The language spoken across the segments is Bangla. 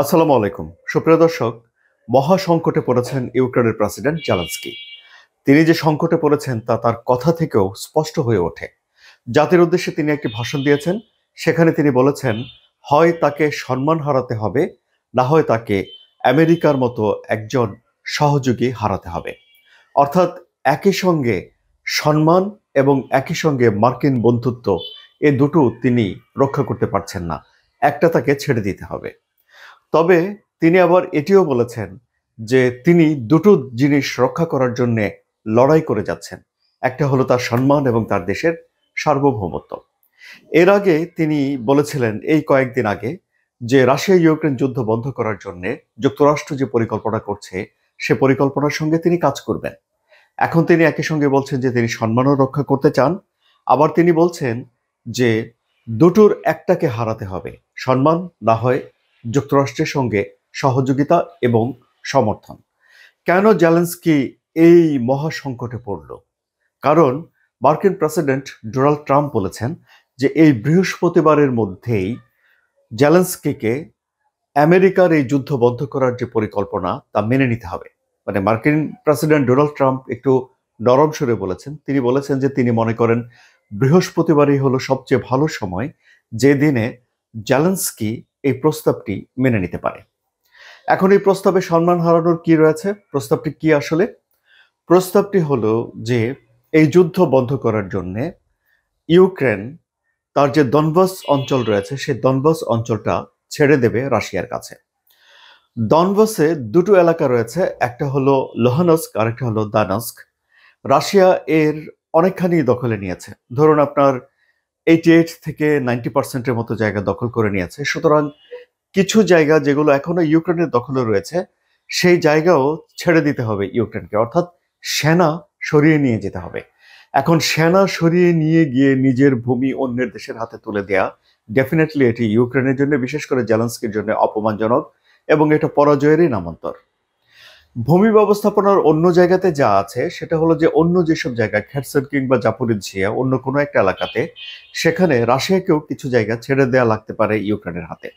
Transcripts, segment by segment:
আসসালামু আলাইকুম সুপ্রিয় দর্শক। মহা সংকটে পড়েছেন ইউক্রেনের প্রেসিডেন্ট জেলেনস্কি। তিনি যে সংকটে পড়েছেন তা তার কথা থেকেও স্পষ্ট হয়ে ওঠে। জাতির উদ্দেশ্যে তিনি একটি ভাষণ দিয়েছেন। সেখানে তিনি বলেছেন, হয় তাকে সম্মান হারাতে হবে, না হয় তাকে আমেরিকার মতো একজন সহযোগী হারাতে হবে। অর্থাৎ একই সঙ্গে সম্মান এবং একই সঙ্গে মার্কিন বন্ধুত্ব, এ দুটো তিনি রক্ষা করতে পারছেন না। একটা তাকে ছেড়ে দিতে হবে। তবে তিনি আবার এটিও বলেছেন যে তিনি দুটো জিনিস রক্ষা করার জন্য লড়াই করে যাচ্ছেন। একটা হলো তার সম্মান এবং তার দেশের সার্বভৌমত্ব। এর আগে তিনি বলেছিলেন এই কয়েকদিন আগে যে রাশিয়া ইউক্রেন যুদ্ধ বন্ধ করার জন্য যুক্তরাষ্ট্র যে পরিকল্পনা করছে সে পরিকল্পনার সঙ্গে তিনি কাজ করবেন। এখন তিনি একই সঙ্গে বলছেন যে তিনি সম্মানও রক্ষা করতে চান। আবার তিনি বলছেন যে দুটোর একটাকে হারাতে হবে, সম্মান না হয় যুক্তরাষ্ট্রের সঙ্গে সহযোগিতা এবং সমর্থন। কেন জেলেনস্কি এই মহা সংকটে পড়ল? কারণ মার্কিন প্রেসিডেন্ট ডোনাল্ড ট্রাম্প বলেছেন যে এই বৃহস্পতিবারের মধ্যেই জেলেনস্কিকে আমেরিকার এই যুদ্ধ বন্ধ করার যে পরিকল্পনা তা মেনে নিতে হবে। মানে মার্কিন প্রেসিডেন্ট ডোনাল্ড ট্রাম্প একটু নরম সুরে বলেছেন। তিনি বলেছেন যে তিনি মনে করেন বৃহস্পতিবারই হলো সবচেয়ে ভালো সময়, যে দিনে জেলেনস্কি এই প্রস্তাবটি মেনে নিতে পারে। এখন এই প্রস্তাবে সম্মান হারানোর কি রয়েছে? প্রস্তাবটি কি আসলে? প্রস্তাবটি হলো যে এই যুদ্ধ বন্ধ করার জন্যে ইউক্রেন তার যে দনবাস অঞ্চল রয়েছে সেই দনবাস অঞ্চলটা ছেড়ে দেবে রাশিয়ার কাছে। দনবাসে দুটো এলাকা রয়েছে, একটা হলো লোহানস্ক আর একটা হলো দানস্ক। রাশিয়া এর অনেকখানি দখলে নিয়েছে। ধরুন আপনার 88 থেকে 90% মতো জায়গা দখল করে নিয়েছে। সুতরাং কিছু জায়গা যেগুলো এখনো ইউক্রেনের দখলে রয়েছে সেই জায়গাও ছেড়ে দিতে হবে ইউক্রেনকে, অর্থাৎ সেনা সরিয়ে নিয়ে যেতে হবে। এখন সেনা সরিয়ে নিয়ে গিয়ে নিজের ভূমি অন্যের দেশের হাতে তুলে দেয়া ডেফিনেটলি এটি ইউক্রেনের জন্য, বিশেষ করে জেলেনস্কির জন্য অপমানজনক এবং এটা পরাজয়েরই নামান্তর। ভূমি ব্যবস্থাপনার অন্য জায়গাতে যা আছে সেটা হলো যে অন্য যেসব জায়গায় খেরসন কিংবা জাপোরিঝিয়া অন্য কোনো একটা এলাকাতে, সেখানে রাশিয়াকেও কিছু জায়গা ছেড়ে দেওয়া লাগতে পারে ইউক্রেনের হাতে।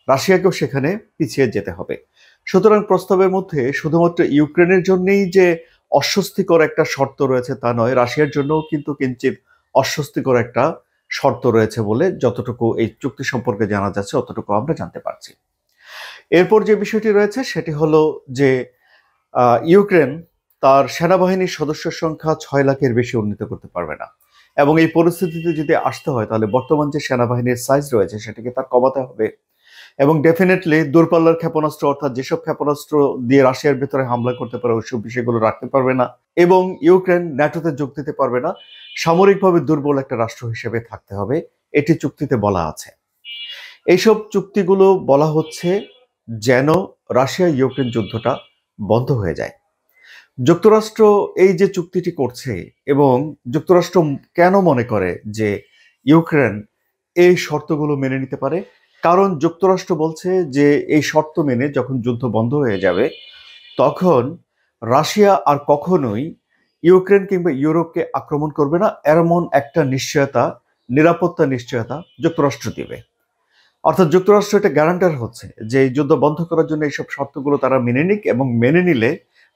রাশিয়াকেও সেখানে পিছিয়ে যেতে হবে। সুতরাং প্রস্তাবের মধ্যে শুধুমাত্র ইউক্রেনের জন্যই যে অস্বস্তিকর একটা শর্ত রয়েছে তা নয়, রাশিয়ার জন্যও কিন্তু কিঞ্চিত অস্বস্তিকর একটা শর্ত রয়েছে বলে যতটুকু এই চুক্তি সম্পর্কে জানা যাচ্ছে অতটুকু আমরা জানতে পারছি। এরপর যে বিষয়টি রয়েছে সেটি হলো যে ইউক্রেন তার সেনাবাহিনীর সদস্যের সংখ্যা 6 লাখের বেশি উন্নীত করতে পারবে না। এবং এই পরিস্থিতিতে যদি আসতে হয় তাহলে বর্তমান যে সেনাবাহিনীর সাইজ রয়েছে সেটাকে তার কমাতে হবে। এবং ডেফিনেটলি দূরপাল্লার ক্ষেপণাস্ত্র, অর্থাৎ যেসব ক্ষেপণাস্ত্র দিয়ে রাশিয়ার ভেতরে হামলা করতে পারে ওইসব বিষয়গুলো রাখতে পারবে না। এবং ইউক্রেন ন্যাটোতে যোগ দিতে পারবে না। সামরিকভাবে দুর্বল একটা রাষ্ট্র হিসেবে থাকতে হবে, এটি চুক্তিতে বলা আছে। এইসব চুক্তিগুলো বলা হচ্ছে যেন রাশিয়া ইউক্রেন যুদ্ধটা বন্ধ হয়ে যায়। যুক্তরাষ্ট্র এই যে চুক্তিটি করছে, এবং যুক্তরাষ্ট্র কেন মনে করে যে ইউক্রেন এই শর্তগুলো মেনে নিতে পারে? কারণ যুক্তরাষ্ট্র বলছে যে এই শর্ত মেনে যখন যুদ্ধ বন্ধ হয়ে যাবে তখন রাশিয়া আর কখনোই ইউক্রেন কিংবা ইউরোপকে আক্রমণ করবে না, এমন একটা নিশ্চয়তা, নিরাপত্তা নিশ্চয়তা যুক্তরাষ্ট্র দিবে। অর্থাৎ যুক্তরাষ্ট্র এটা গ্যারান্টার হচ্ছে যে এই যুদ্ধ বন্ধ করার জন্য এইসব শর্তগুলো তারা মেনে নিক, এবং মেনে নিলে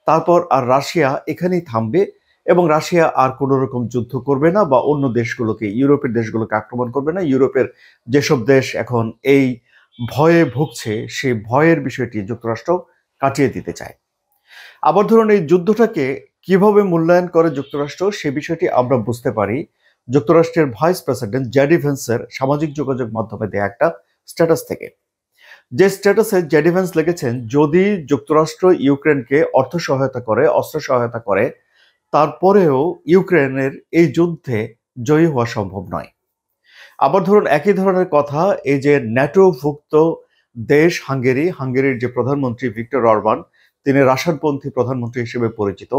তারপর আর রাশিয়া এখানেই থামবে এবং রাশিয়া আর কোনো রকম যুদ্ধ করবে না বা অন্য দেশগুলোকে, ইউরোপের দেশগুলোকে আক্রমণ করবে না। ইউরোপের যেসব দেশ এখন এই ভয়ে ভুগছে সেই ভয়ের বিষয়টি যুক্তরাষ্ট্র কাটিয়ে দিতে চায়। আবার ধরুন এই যুদ্ধটাকে কিভাবে মূল্যায়ন করে যুক্তরাষ্ট্র সে বিষয়টি আমরা বুঝতে পারি যুক্তরাষ্ট্রের ভাইস প্রেসিডেন্ট জেডি ভেন্সের সামাজিক যোগাযোগ মাধ্যমে দেয়া একটা স্ট্যাটাস থেকে। যে স্ট্যাটাসে জেডি ভেন্স লিখেছেন, যদি যুক্তরাষ্ট্র ইউক্রেনকে অর্থ সহায়তা করে, অস্ত্র সহায়তা করে, তারপরেও ইউক্রেনের এই যুদ্ধে জয়ী হওয়া সম্ভব নয়। আবার ধরুন একই ধরনের কথা এই যে ন্যাটোভুক্ত দেশ হাঙ্গেরির যে প্রধানমন্ত্রী ভিক্টর অরবান, তিনি রাশিয়ানপন্থী প্রধানমন্ত্রী হিসেবে পরিচিত।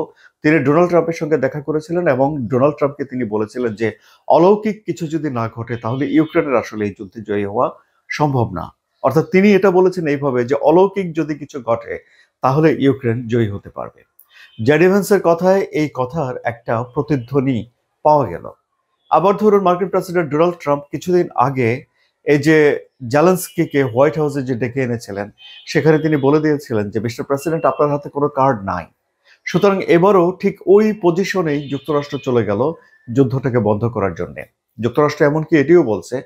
তিনি ডোনাল্ড ট্রাম্পের সঙ্গে দেখা করেছিলেন এবং ডোনাল্ড ট্রাম্পকে তিনি বলেছিলেন যে অলৌকিক কিছু যদি না ঘটে তাহলে ইউক্রেনের আসলে এই যুদ্ধে জয়ী হওয়া সম্ভব না। অর্থাৎ তিনি এটা বলেছেন এইভাবে যে অলৌকিক যদি কিছু ঘটে তাহলে ইউক্রেন জয়ী হতে পারবে। জেডি ভ্যান্সের কথায় এই কথার একটা প্রতিধ্বনি পাওয়া গেল। আবার ধরুন মার্কিন প্রেসিডেন্ট ডোনাল্ড ট্রাম্প কিছুদিন আগে এই যে জেলেনস্কিকে হোয়াইট হাউসে যে ডেকে এনেছিলেন, সেখানে তিনি বলে দিয়েছিলেন যে মিস্টার প্রেসিডেন্ট, আপনার হাতে কোনো কার্ড নাই। সুতরাং এবারও ঠিক ওই পজিশনেই যুক্তরাষ্ট্র চলে গেল যুদ্ধটাকে বন্ধ করার জন্য। যুক্তরাষ্ট্র এমনকি এটিও বলছে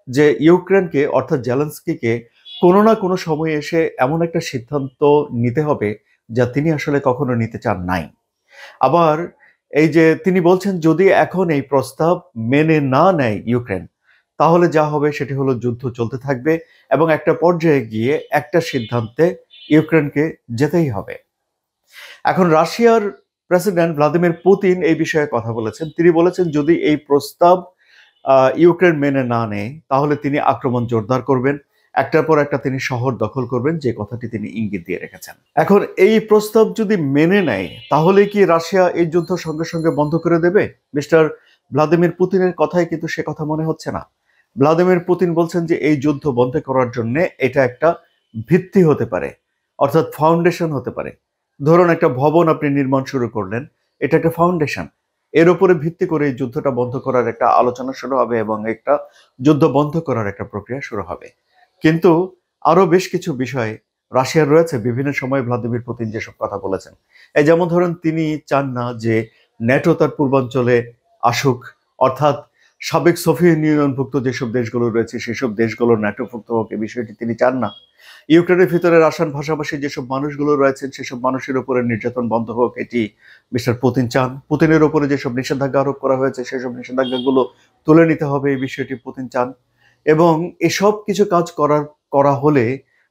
যে ইউক্রেনকে অর্থাৎ জেলেনস্কিকে কোনো না কোনো সময়ে এসে এমন একটা সিদ্ধান্ত নিতে হবে যা তিনি আসলে কখনো নিতে চান নাই। আবার এই যে তিনি বলছেন যদি এখন এই প্রস্তাব মেনে না নেয় ইউক্রেন, তাহলে যা হবে সেটি হলো যুদ্ধ চলতে থাকবে এবং একটা পর্যায়ে গিয়ে একটা সিদ্ধান্তে ইউক্রেনকে যেতেই হবে। এখন রাশিয়ার প্রেসিডেন্ট ভ্লাদিমির পুতিন এই বিষয়ে কথা বলেছেন। তিনি বলেছেন যদি এই প্রস্তাব ইউক্রেন মেনে না নেয় তাহলে তিনি আক্রমণ জোরদার করবেন, একটার পর একটা তিনি শহর দখল করবেন, যে কথাটি তিনি ইঙ্গিত দিয়ে রেখেছেন। এখন এই প্রস্তাব যদি মেনে নেয় তাহলে কি রাশিয়া এই যুদ্ধ সঙ্গে সঙ্গে বন্ধ করে দেবে? মিস্টার ভ্লাদিমির পুতিনের কথায় কিন্তু সে কথা মনে হচ্ছে না। ভ্লাদিমির পুতিন বলছেন যে এই যুদ্ধ বন্ধ করার জন্য এটা একটা ভিত্তি হতে পারে, অর্থাৎ ফাউন্ডেশন হতে পারে। ধরুন একটা ভবন আপনি নির্মাণ শুরু করলেন, এটা একটা ফাউন্ডেশন। এর উপরে ভিত্তি করে এই যুদ্ধটা বন্ধ করার একটা আলোচনা শুরু হবে এবং একটা যুদ্ধ বন্ধ করার একটা প্রক্রিয়া শুরু হবে। কিন্তু আরো বেশ কিছু বিষয় রাশিয়ার রয়েছে। বিভিন্ন সময় ভ্লাদিমির পুতিন যেসব কথা বলেছেন, এই যেমন ধরুন তিনি চান না যে ন্যাটো তার পূর্বাঞ্চলে আসুক, অর্থাৎ সাবেক সোভিয়েত ইউনিয়নভুক্ত যেসব দেশগুলো রয়েছে সেসব দেশগুলো ন্যাটোভুক্ত হোক, এই বিষয়টি তিনি চান না। ইউক্রেনের ভিতরে রাশিয়ান ভাষাভাষী যেসব মানুষগুলো রয়েছেন সেসব মানুষের উপরে নির্যাতন বন্ধ হোক, এটি মিস্টার পুতিন চান। পুতিনের উপরে যেসব নিষেধাজ্ঞা আরোপ করা হয়েছে সেসব নিষেধাজ্ঞাগুলো তুলে নিতে হবে, এই বিষয়টি পুতিন চান। এবং এসব কিছু কাজ করা হলে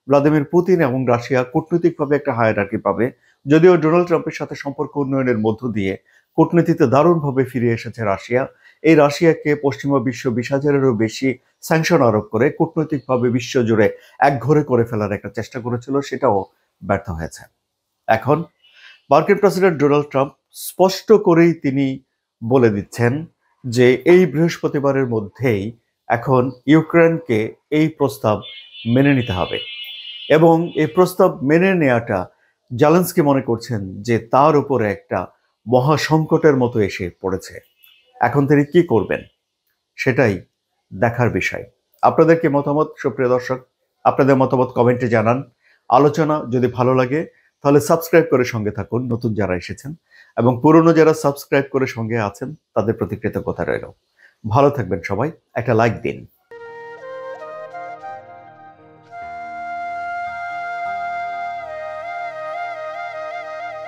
ভ্লাদিমির পুতিন এবং রাশিয়া কূটনৈতিকভাবে একটা হায়ারার্কি পাবে। যদিও ডোনাল্ড ট্রাম্পের সাথে সম্পর্ক উন্নয়নের মধ্য দিয়ে কূটনীতিতে দারুণভাবে ফিরে এসেছে রাশিয়া। এই রাশিয়াকে পশ্চিমা বিশ্ব 20,000-এরও বেশি স্যাংশন আরোপ করে কূটনৈতিকভাবে বিশ্বজুড়ে একঘরে করে ফেলার একটা চেষ্টা করেছিল, সেটাও ব্যর্থ হয়েছে। এখন মার্কিন প্রেসিডেন্ট ডোনাল্ড ট্রাম্প স্পষ্ট করেই তিনি বলে দিচ্ছেন যে এই বৃহস্পতিবারের মধ্যেই এখন ইউক্রেনকে এই প্রস্তাব মেনে নিতে হবে এবং এই প্রস্তাব মেনে নেওয়াটা জেলেনস্কি মনে করছেন যে তার উপরে একটা মহা সংকটের মতো এসে পড়েছে। এখন তিনি কি করবেন সেটাই দেখার বিষয়। আপনাদের কি মতামত সুপ্রিয় দর্শক? আপনাদের মতামত কমেন্টে জানান। আলোচনা যদি ভালো লাগে তাহলে সাবস্ক্রাইব করে সঙ্গে থাকুন নতুন যারা এসেছেন, এবং পুরনো যারা সাবস্ক্রাইব করে সঙ্গে আছেন তাদের প্রতি কৃতজ্ঞতা রইল। ভালো থাকবেন সবাই, একটা লাইক দিন।